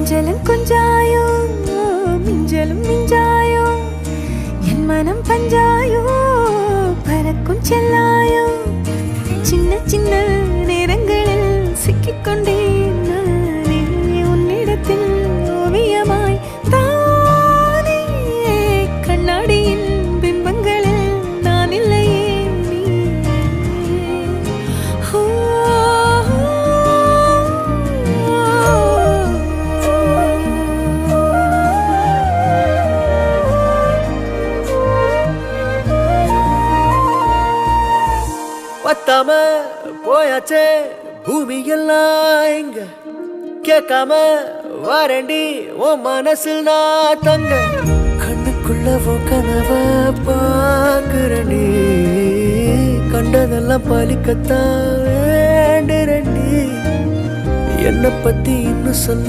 கொஞ்சலும் கொஞ்சாயோ மிஞ்சலும் மிஞ்சாயோ என் மனம் பஞ்சாயோ பறக்கும் செல்லாயோ சின்ன சின்ன நேரங்களில் சிக்கிக்கொண்டேன் நானே உன்னிடத்தில் ஓவியமாய் தானே கண்ணாடியின் பிம்பங்களில் நான் இல்லையே நீ பத்தாம போயாச்சே பூமி எல்லாம் இங்க கேட்காம வாரண்டி உன் மனசில் நான் தங்க கண்ணுக்குள்ள கனவ பாக்குறண்டி கண்டதெல்லாம் பலிக்கத்தான் வேண்டுறண்டி என்னை பத்தி இன்னும் சொல்ல